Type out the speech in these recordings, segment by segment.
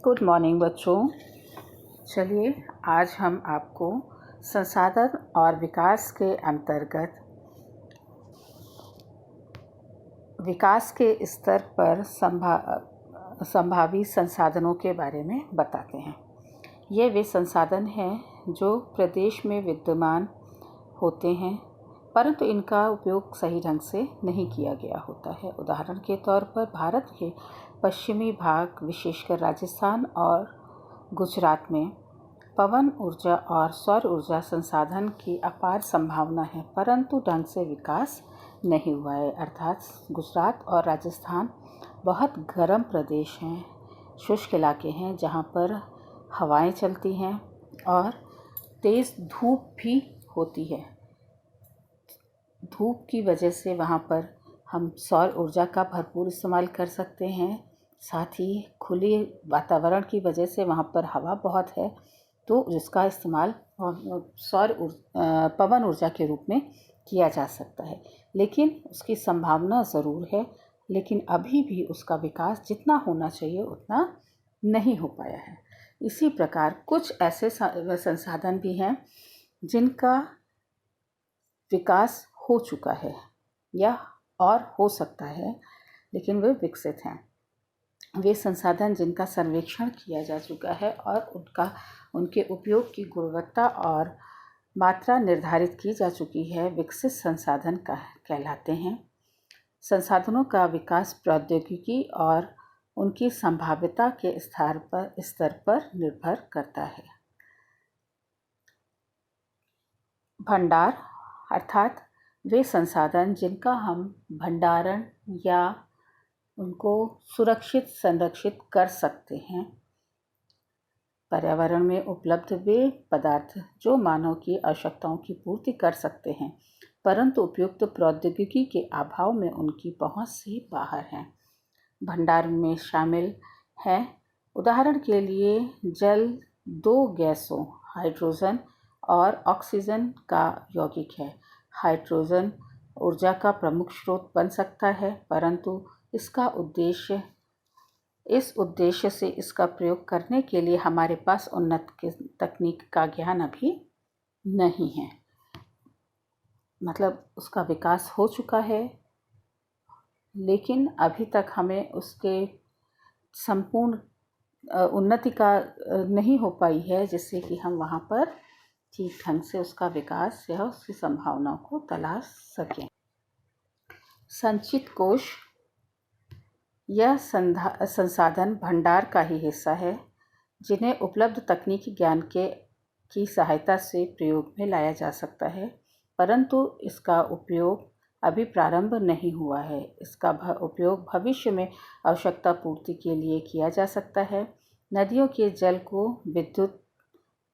Good morning बच्चों। चलिए आज हम आपको संसाधन और विकास के अंतर्गत विकास के स्तर पर संभावी संसाधनों के बारे में बताते हैं। ये वे संसाधन हैं जो प्रदेश में विद्यमान होते हैं परंतु इनका उपयोग सही ढंग से नहीं किया गया होता है। उदाहरण के तौर पर भारत के पश्चिमी भाग विशेषकर राजस्थान और गुजरात में पवन ऊर्जा और सौर ऊर्जा संसाधन की अपार संभावना है परंतु ढंग से विकास नहीं हुआ है। अर्थात गुजरात और राजस्थान बहुत गर्म प्रदेश हैं, शुष्क इलाके हैं जहाँ पर हवाएं चलती हैं और तेज़ धूप भी होती है। धूप की वजह से वहाँ पर हम सौर ऊर्जा का भरपूर इस्तेमाल कर सकते हैं। साथ ही खुले वातावरण की वजह से वहाँ पर हवा बहुत है तो जिसका इस्तेमाल पवन ऊर्जा के रूप में किया जा सकता है। लेकिन उसकी संभावना ज़रूर है, लेकिन अभी भी उसका विकास जितना होना चाहिए उतना नहीं हो पाया है। इसी प्रकार कुछ ऐसे संसाधन भी हैं जिनका विकास हो चुका है या और हो सकता है लेकिन वे विकसित हैं। वे संसाधन जिनका सर्वेक्षण किया जा चुका है और उनके उपयोग की गुणवत्ता और मात्रा निर्धारित की जा चुकी है, विकसित संसाधन कहलाते हैं। संसाधनों का विकास प्रौद्योगिकी और उनकी संभाव्यता के स्तर पर निर्भर करता है। भंडार अर्थात वे संसाधन जिनका हम भंडारण या उनको सुरक्षित संरक्षित कर सकते हैं। पर्यावरण में उपलब्ध वे पदार्थ जो मानव की आवश्यकताओं की पूर्ति कर सकते हैं परंतु उपयुक्त प्रौद्योगिकी के अभाव में उनकी पहुंच से बाहर हैं। भंडार में शामिल हैं उदाहरण के लिए जल दो गैसों हाइड्रोजन और ऑक्सीजन का यौगिक है। हाइड्रोजन ऊर्जा का प्रमुख स्रोत बन सकता है परंतु इस उद्देश्य से इसका प्रयोग करने के लिए हमारे पास उन्नत तकनीक का ज्ञान अभी नहीं है। मतलब उसका विकास हो चुका है लेकिन अभी तक हमें उसके संपूर्ण उन्नति का नहीं हो पाई है जिससे कि हम वहाँ पर ठीक ढंग से उसका विकास या उसकी संभावनाओं को तलाश सकें। संचित कोश यह संसाधन भंडार का ही हिस्सा है जिन्हें उपलब्ध तकनीकी ज्ञान की सहायता से प्रयोग में लाया जा सकता है परंतु इसका उपयोग अभी प्रारंभ नहीं हुआ है। इसका उपयोग भविष्य में आवश्यकता पूर्ति के लिए किया जा सकता है। नदियों के जल को विद्युत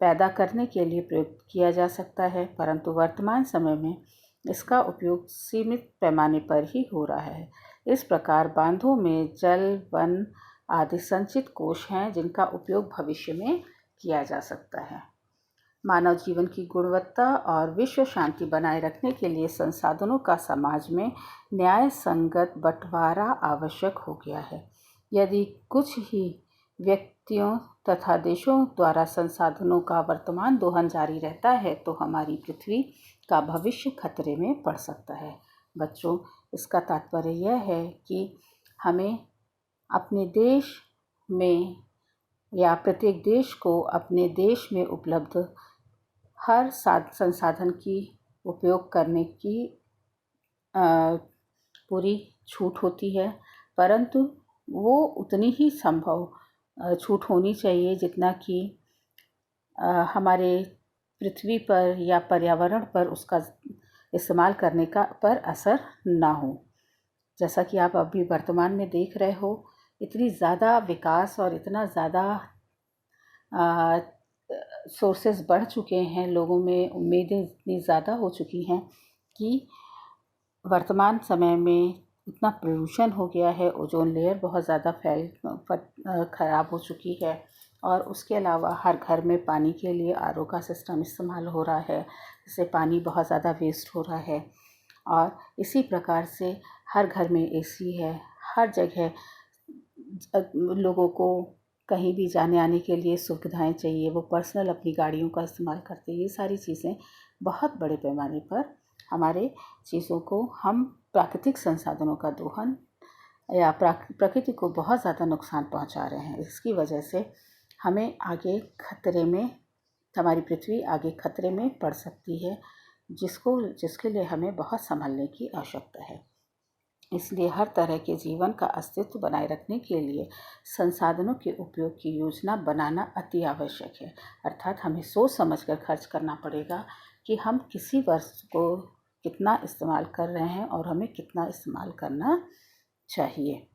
पैदा करने के लिए प्रयोग किया जा सकता है परंतु वर्तमान समय में इसका उपयोग सीमित पैमाने पर ही हो रहा है। इस प्रकार बांधों में जल वन आदि संचित कोश हैं जिनका उपयोग भविष्य में किया जा सकता है। मानव जीवन की गुणवत्ता और विश्व शांति बनाए रखने के लिए संसाधनों का समाज में न्याय संगत बंटवारा आवश्यक हो गया है। यदि कुछ ही व्यक्तियों तथा देशों द्वारा संसाधनों का वर्तमान दोहन जारी रहता है तो हमारी पृथ्वी का भविष्य खतरे में पड़ सकता है। बच्चों, इसका तात्पर्य यह है कि हमें अपने देश में या प्रत्येक देश को अपने देश में उपलब्ध हर संसाधन की उपयोग करने की पूरी छूट होती है परंतु वो उतनी ही संभव छूट होनी चाहिए जितना कि हमारे पृथ्वी पर या पर्यावरण पर उसका इस्तेमाल करने का पर असर ना हो। जैसा कि आप अभी वर्तमान में देख रहे हो, इतनी ज़्यादा विकास और इतना ज़्यादा सोर्सेस बढ़ चुके हैं, लोगों में उम्मीदें इतनी ज़्यादा हो चुकी हैं कि वर्तमान समय में इतना प्रदूषण हो गया है, ओजोन लेयर बहुत ज़्यादा ख़राब हो चुकी है और उसके अलावा हर घर में पानी के लिए आरओ का सिस्टम इस्तेमाल हो रहा है जिससे पानी बहुत ज़्यादा वेस्ट हो रहा है। और इसी प्रकार से हर घर में एसी है, हर जगह लोगों को कहीं भी जाने आने के लिए सुविधाएं चाहिए, वो पर्सनल अपनी गाड़ियों का इस्तेमाल करते हैं। ये सारी चीज़ें बहुत बड़े पैमाने पर हमारे चीज़ों को हम प्राकृतिक संसाधनों का दोहन या प्रकृति को बहुत ज़्यादा नुकसान पहुंचा रहे हैं। इसकी वजह से हमें आगे खतरे में, हमारी पृथ्वी आगे खतरे में पड़ सकती है, जिसके लिए हमें बहुत संभलने की आवश्यकता है। इसलिए हर तरह के जीवन का अस्तित्व बनाए रखने के लिए संसाधनों के उपयोग की योजना बनाना अति आवश्यक है। अर्थात हमें सोच समझकर खर्च करना पड़ेगा कि हम किसी वस्तु को कितना इस्तेमाल कर रहे हैं और हमें कितना इस्तेमाल करना चाहिए।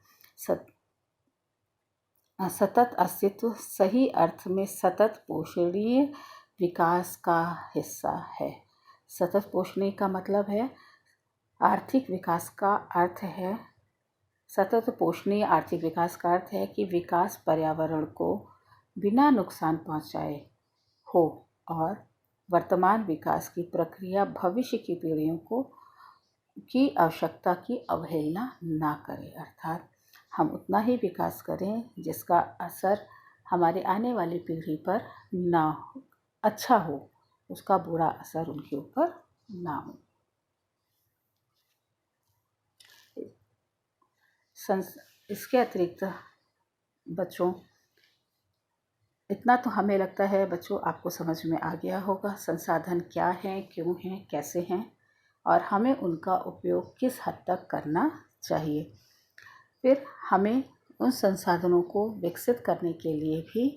सतत अस्तित्व सही अर्थ में सतत पोषणीय विकास का हिस्सा है। सतत पोषणीय का मतलब है आर्थिक विकास का अर्थ है, सतत पोषणीय आर्थिक विकास का अर्थ है कि विकास पर्यावरण को बिना नुकसान पहुंचाए हो और वर्तमान विकास की प्रक्रिया भविष्य की पीढ़ियों को की आवश्यकता की अवहेलना ना करे। अर्थात हम उतना ही विकास करें जिसका असर हमारे आने वाली पीढ़ी पर ना हो, अच्छा हो, उसका बुरा असर उनके ऊपर ना हो। इसके अतिरिक्त बच्चों, इतना तो हमें लगता है बच्चों आपको समझ में आ गया होगा संसाधन क्या हैं, क्यों हैं, कैसे हैं और हमें उनका उपयोग किस हद तक करना चाहिए। फिर हमें उन संसाधनों को विकसित करने के लिए भी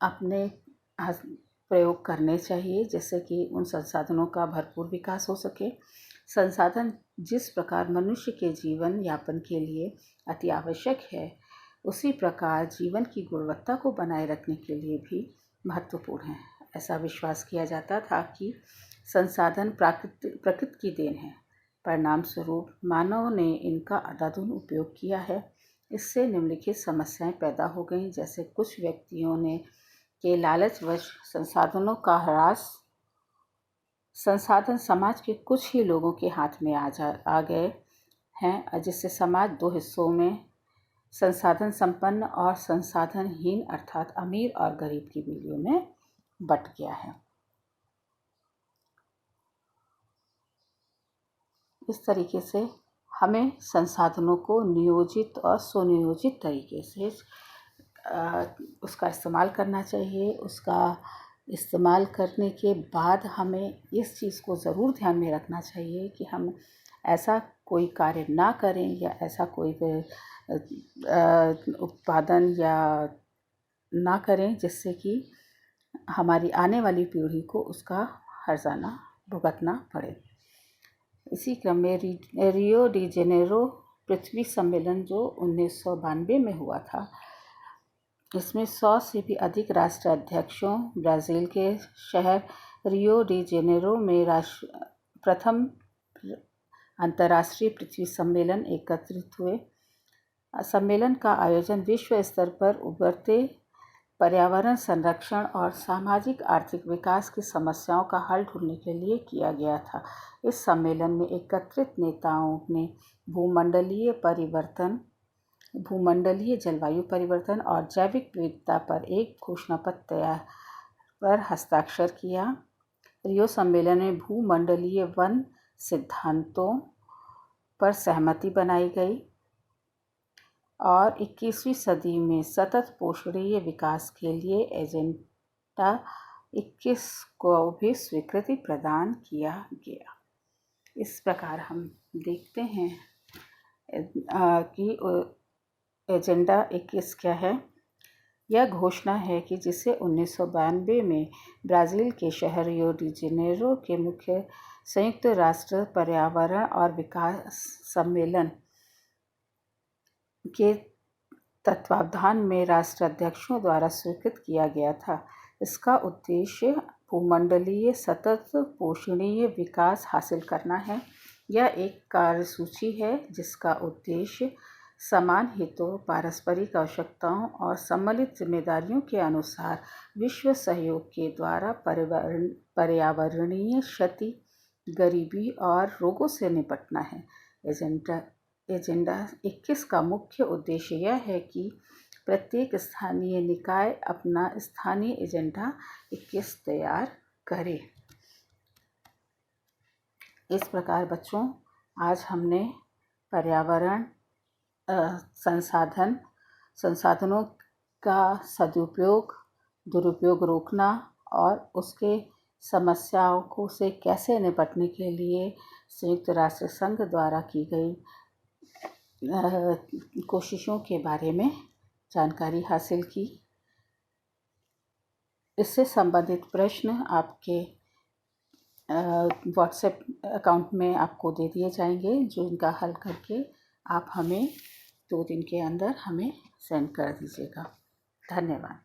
अपने प्रयोग करने चाहिए, जिससे कि उन संसाधनों का भरपूर विकास हो सके। संसाधन जिस प्रकार मनुष्य के जीवन यापन के लिए अति आवश्यक है, उसी प्रकार जीवन की गुणवत्ता को बनाए रखने के लिए भी महत्वपूर्ण है। ऐसा विश्वास किया जाता था कि संसाधन प्रकृति की देन है, परिणाम स्वरूप मानव ने इनका अंधाधुंध उपयोग किया है। इससे निम्नलिखित समस्याएं पैदा हो गईं, जैसे कुछ व्यक्तियों ने के लालचवश संसाधनों का ह्रास, संसाधन समाज के कुछ ही लोगों के हाथ में आ गए हैं, जिससे समाज दो हिस्सों में, संसाधन संपन्न और संसाधनहीन अर्थात अमीर और गरीब की बीलियों में बट गया है। इस तरीके से हमें संसाधनों को नियोजित और सुनियोजित तरीके से उसका इस्तेमाल करना चाहिए। उसका इस्तेमाल करने के बाद हमें इस चीज़ को ज़रूर ध्यान में रखना चाहिए कि हम ऐसा कोई कार्य ना करें या ऐसा कोई उत्पादन या ना करें जिससे कि हमारी आने वाली पीढ़ी को उसका हर्जाना भुगतना पड़े। इसी क्रम में रियो डी जेनेरो पृथ्वी सम्मेलन जो 1992 में हुआ था, इसमें 100 से भी अधिक राष्ट्र अध्यक्षों ब्राज़ील के शहर रियो डी जेनेरो में प्रथम अंतर्राष्ट्रीय पृथ्वी सम्मेलन एकत्रित हुए। सम्मेलन का आयोजन विश्व स्तर पर उभरते पर्यावरण संरक्षण और सामाजिक आर्थिक विकास की समस्याओं का हल ढूंढने के लिए किया गया था। इस सम्मेलन में एकत्रित नेताओं ने भूमंडलीय जलवायु परिवर्तन और जैविक विविधता पर एक घोषणा पत्र पर हस्ताक्षर किया। रियो सम्मेलन में भूमंडलीय वन सिद्धांतों पर सहमति बनाई गई और 21वीं सदी में सतत पोषणीय विकास के लिए एजेंडा 21 को भी स्वीकृति प्रदान किया गया। इस प्रकार हम देखते हैं कि एजेंडा 21 क्या है। यह घोषणा है कि जिसे 1992 में ब्राज़ील के शहर रियो डी जेनेरो के मुख्य संयुक्त राष्ट्र पर्यावरण और विकास सम्मेलन के तत्वावधान में राष्ट्राध्यक्षों द्वारा स्वीकृत किया गया था। इसका उद्देश्य भूमंडलीय सतत पोषणीय विकास हासिल करना है। यह एक कार्यसूची है जिसका उद्देश्य समान हितों, पारस्परिक आवश्यकताओं और सम्मिलित जिम्मेदारियों के अनुसार विश्व सहयोग के द्वारा पर्यावरणीय क्षति, गरीबी और रोगों से निपटना है। एजेंडा 21 का मुख्य उद्देश्य यह है कि प्रत्येक स्थानीय निकाय अपना स्थानीय एजेंडा 21 तैयार करे। इस प्रकार बच्चों, आज हमने पर्यावरण संसाधनों का सदुपयोग, दुरुपयोग रोकना और उसके समस्याओं से कैसे निपटने के लिए संयुक्त राष्ट्र संघ द्वारा की गई कोशिशों के बारे में जानकारी हासिल की। इससे संबंधित प्रश्न आपके व्हाट्सएप अकाउंट में आपको दे दिए जाएंगे, जो इनका हल करके आप हमें 2 दिन के अंदर हमें सेंड कर दीजिएगा। धन्यवाद।